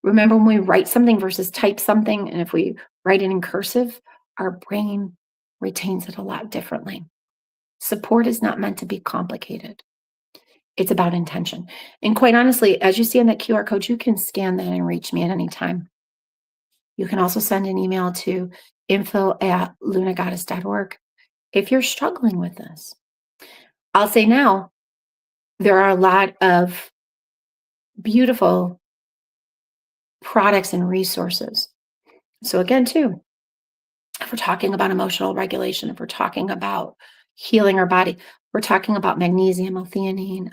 Remember when we write something versus type something, and if we write it in cursive, our brain retains it a lot differently. Support is not meant to be complicated. It's about intention. And quite honestly, as you see on that QR code, you can scan that and reach me at any time. You can also send an email to info@lunagoddess.org if you're struggling with this. I'll say now, there are a lot of beautiful products and resources. So again, too, if we're talking about emotional regulation, if we're talking about healing our body, we're talking about magnesium, L-theanine,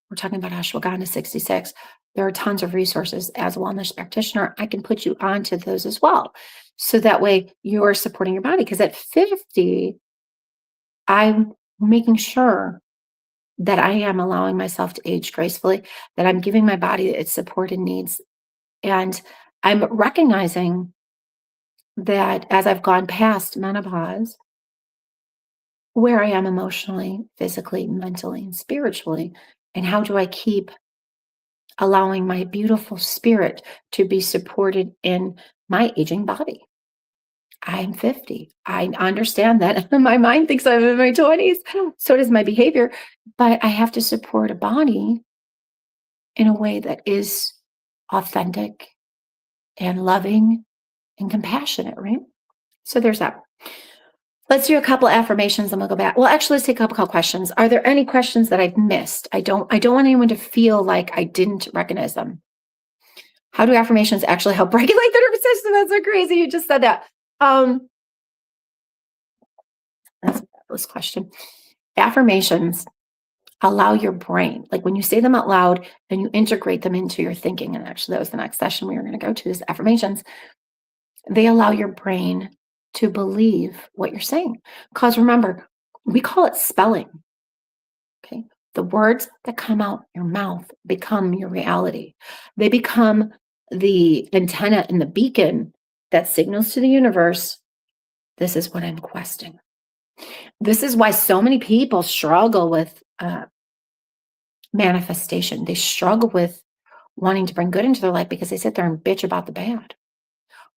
we're talking about ashwagandha 66. There are tons of resources. As a wellness practitioner, I can put you onto those as well. So that way you're supporting your body. Because at 50, I'm making sure that I am allowing myself to age gracefully, that I'm giving my body its support and needs. And I'm recognizing that as I've gone past menopause, where I am emotionally, physically, mentally, and spiritually, and how do I keep allowing my beautiful spirit to be supported in my aging body. I'm 50. I understand that my mind thinks I'm in my 20s. So does my behavior. But I have to support a body in a way that is authentic and loving and compassionate, right? So there's that. Let's do a couple affirmations and we'll go back. Well, actually, let's take a couple questions. Are there any questions that I've missed? I don't want anyone to feel like I didn't recognize them. How do affirmations actually help regulate the nervous system? That's so crazy. You just said that. That's a fabulous question. Affirmations allow your brain, like when you say them out loud and you integrate them into your thinking, and actually that was the next session we were going to go to, is affirmations. They allow your brain to believe what you're saying. Because remember, we call it spelling. Okay. The words that come out your mouth become your reality. They become the antenna and the beacon that signals to the universe, this is what I'm questing. This is why so many people struggle with manifestation. They struggle with wanting to bring good into their life because they sit there and bitch about the bad.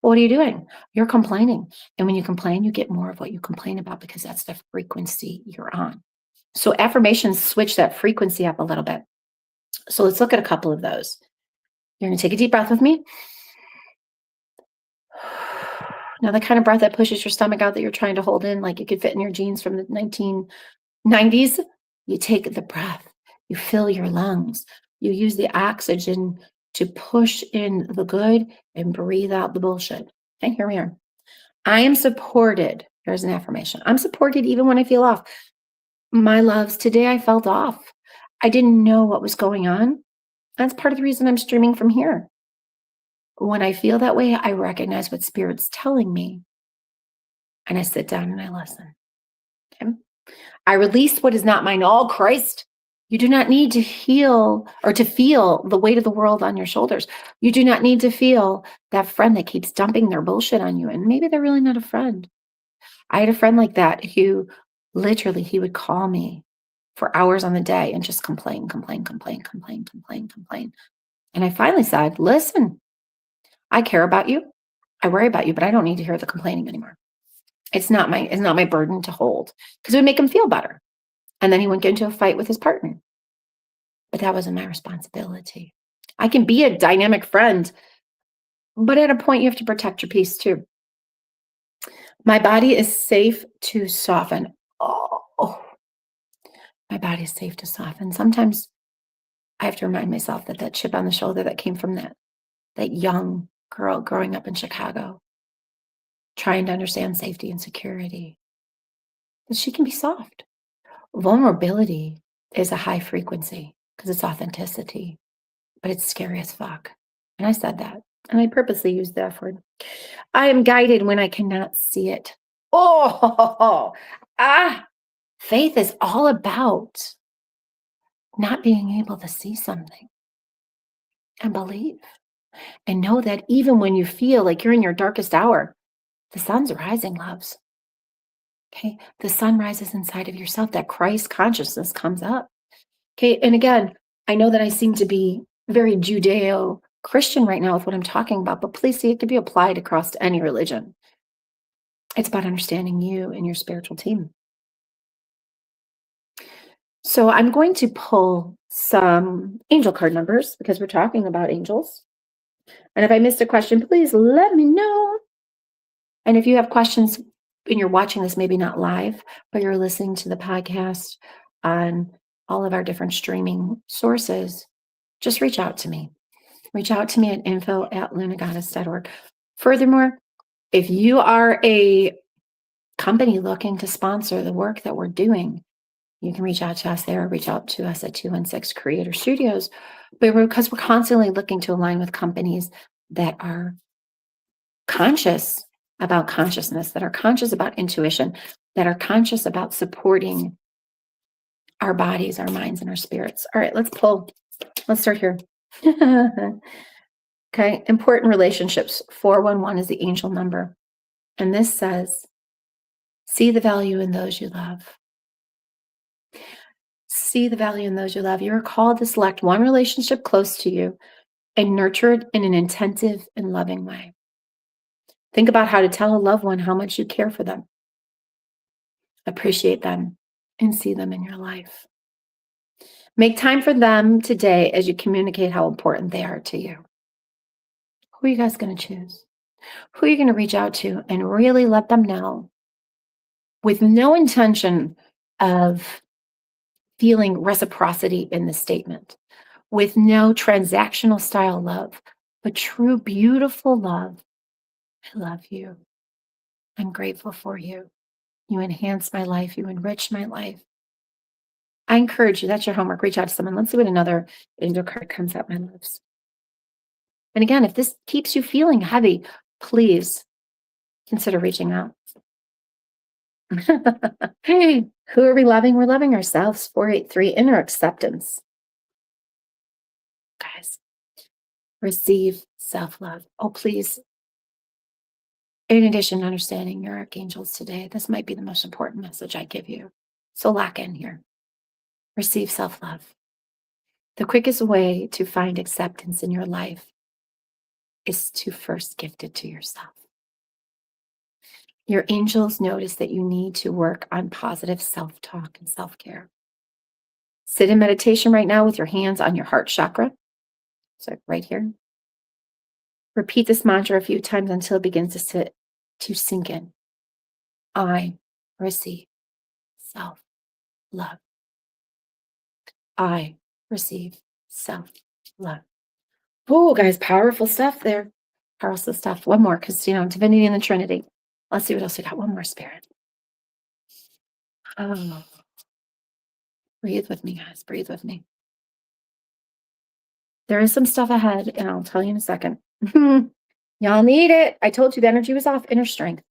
Well, what are you doing? You're complaining. And when you complain, you get more of what you complain about because that's the frequency you're on. So affirmations switch that frequency up a little bit. So let's look at a couple of those. You're going to take a deep breath with me. Now, the kind of breath that pushes your stomach out that you're trying to hold in, like it could fit in your jeans from the 1990s, you take the breath, you fill your lungs, you use the oxygen to push in the good and breathe out the bullshit. Okay, here we are. I am supported. Here's an affirmation. I'm supported even when I feel off. My loves, today I felt off. I didn't know what was going on. That's part of the reason I'm streaming from here. When I feel that way, I recognize what Spirit's telling me. And I sit down and I listen. Okay? I release what is not mine. Oh, Christ. You do not need to heal or to feel the weight of the world on your shoulders. You do not need to feel that friend that keeps dumping their bullshit on you. And maybe they're really not a friend. I had a friend like that who literally, he would call me for hours on the day and just complain. And I finally said, listen, I care about you. I worry about you, but I don't need to hear the complaining anymore. It's not my burden to hold because it would make him feel better. And then he wouldn't get into a fight with his partner. But that wasn't my responsibility. I can be a dynamic friend, but at a point you have to protect your peace too. My body is safe to soften. Oh, my body is safe to soften. Sometimes I have to remind myself that chip on the shoulder that came from that young girl growing up in Chicago, trying to understand safety and security. that she can be soft. Vulnerability is a high frequency because it's authenticity, but it's scary as fuck. And I said that. And I purposely used the F word. I am guided when I cannot see it. Oh, faith is all about not being able to see something and believe and know that even when you feel like you're in your darkest hour, the sun's rising, loves. Okay. The sun rises inside of yourself. That Christ consciousness comes up. Okay. And again, I know that I seem to be very Judeo Christian right now with what I'm talking about, but please see it can be applied across to any religion. It's about understanding you and your spiritual team. So I'm going to pull some angel card numbers because we're talking about angels. And if I missed a question, please let me know. And if you have questions and you're watching this, maybe not live, but you're listening to the podcast on all of our different streaming sources, just reach out to me. Reach out to me at info@lunagoddess.org. Furthermore, if you are a company looking to sponsor the work that we're doing, you can reach out to us there, reach out to us at 216 Creator Studios, because we're constantly looking to align with companies that are conscious about consciousness, that are conscious about intuition, that are conscious about supporting our bodies, our minds, and our spirits. All right, let's pull. Let's start here. Okay, important relationships. 411 is the angel number. And this says, see the value in those you love. See the value in those you love. You are called to select one relationship close to you and nurture it in an attentive and loving way. Think about how to tell a loved one how much you care for them, appreciate them, and see them in your life. Make time for them today as you communicate how important they are to you. Who are you guys going to choose? Who are you going to reach out to and really let them know with no intention of feeling reciprocity in the statement, with no transactional style love, but true, beautiful love. I love you. I'm grateful for you. You enhance my life. You enrich my life. I encourage you. That's your homework. Reach out to someone. Let's see what another angel card comes up, my loves. And again, if this keeps you feeling heavy, please consider reaching out. Who are we loving? We're loving ourselves. 483, inner acceptance. Guys, receive self-love. Oh, please. In addition to understanding your archangels today, this might be the most important message I give you. So lock in here. Receive self-love. The quickest way to find acceptance in your life is to first gift it to yourself. Your angels notice that you need to work on positive self-talk and self-care. Sit in meditation right now with your hands on your heart chakra. So right here. Repeat this mantra a few times until it begins to sink in. I receive self-love. I receive self-love. Oh, guys, powerful stuff there. Powerful stuff. One more, because, divinity and the Trinity. Let's see what else we got. One more, Spirit. Oh. Breathe with me, guys. Breathe with me. There is some stuff ahead, and I'll tell you in a second. Y'all need it. I told you the energy was off. Inner strength.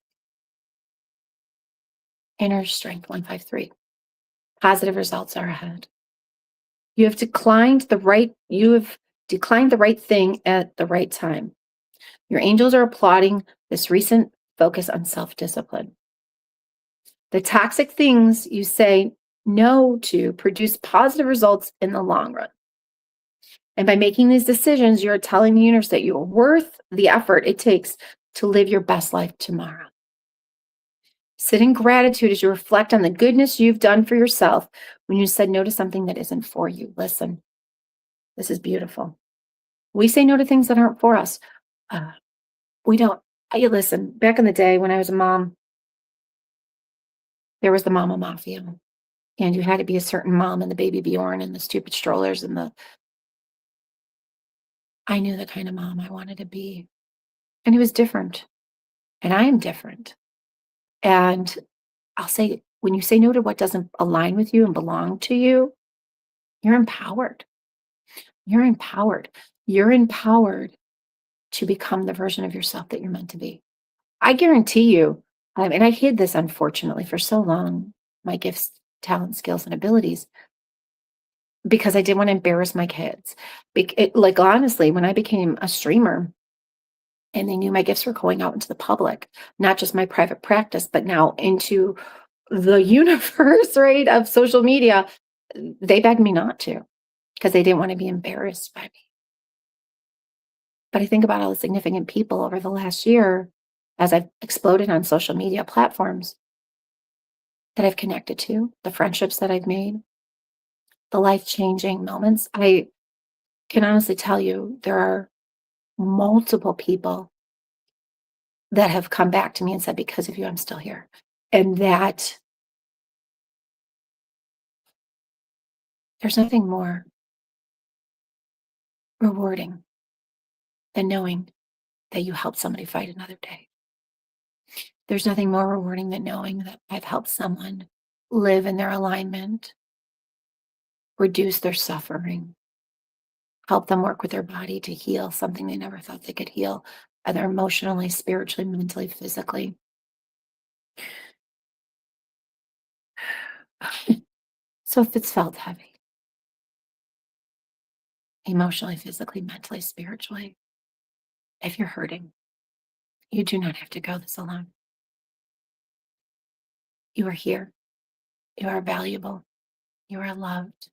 Inner strength, 153. Positive results are ahead. You have declined the right thing at the right time. Your angels are applauding this recent focus on self-discipline. The toxic things you say no to produce positive results in the long run. And by making these decisions, you're telling the universe that you are worth the effort it takes to live your best life tomorrow. Sit in gratitude as you reflect on the goodness you've done for yourself when you said no to something that isn't for you. Listen, this is beautiful. We say no to things that aren't for us. We don't. Listen, back in the day when I was a mom, there was the mama mafia. And you had to be a certain mom and the baby Bjorn and the stupid strollers and I knew the kind of mom I wanted to be. And it was different. And I am different. And I'll say when you say no to what doesn't align with you and belong to you, you're empowered. You're empowered. You're empowered to become the version of yourself that you're meant to be. I guarantee you, and I hid this unfortunately for so long, my gifts, talents, skills, and abilities, because I didn't want to embarrass my kids. Like honestly, when I became a streamer and they knew my gifts were going out into the public, not just my private practice, but now into the universe, right, of social media, they begged me not to because they didn't want to be embarrassed by me. But I think about all the significant people over the last year as I've exploded on social media platforms that I've connected to, the friendships that I've made, the life-changing moments. I can honestly tell you there are multiple people that have come back to me and said, because of you, I'm still here. And that there's nothing more rewarding than knowing that you helped somebody fight another day. There's nothing more rewarding than knowing that I've helped someone live in their alignment, reduce their suffering, help them work with their body to heal something they never thought they could heal, either emotionally, spiritually, mentally, physically. So if it's felt heavy, emotionally, physically, mentally, spiritually, if you're hurting, you do not have to go this alone. You are here. You are valuable. You are loved.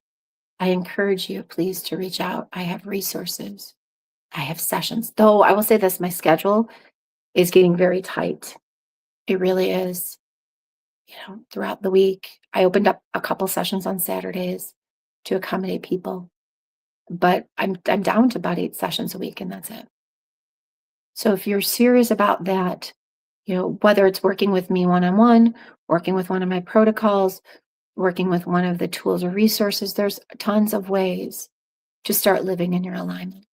I encourage you, please, to reach out. I have resources. I have sessions. Though I will say this, my schedule is getting very tight. It really is. Throughout the week, I opened up a couple sessions on Saturdays to accommodate people, but I'm down to about 8 sessions a week, and that's it. So if you're serious about that, whether it's working with me one-on-one, working with one of my protocols, working with one of the tools or resources, there's tons of ways to start living in your alignment,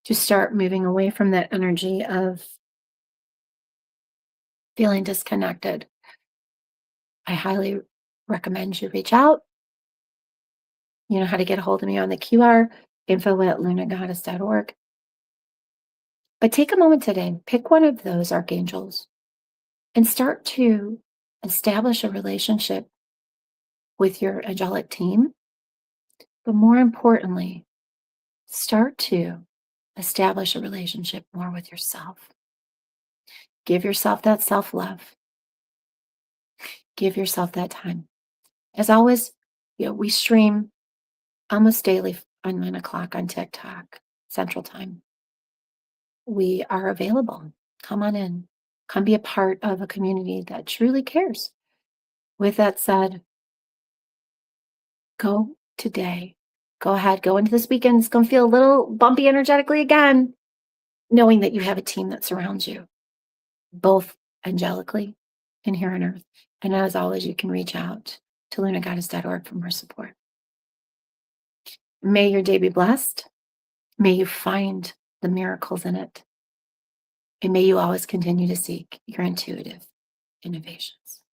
to start moving away from that energy of feeling disconnected. I highly recommend you reach out. You know how to get a hold of me on the QR, info@lunagoddess.org. But take a moment today, pick one of those archangels and start to establish a relationship with your angelic team. But more importantly, start to establish a relationship more with yourself. Give yourself that self-love. Give yourself that time. As always, we stream almost daily on 9 o'clock on TikTok, Central Time. We are available. Come on in. Come be a part of a community that truly cares. With that said, go today. Go ahead, go into this weekend. It's going to feel a little bumpy energetically again, knowing that you have a team that surrounds you, both angelically and here on earth. And as always, you can reach out to lunagoddess.org for more support. May your day be blessed. May you find the miracles in it. And may you always continue to seek your intuitive innovations.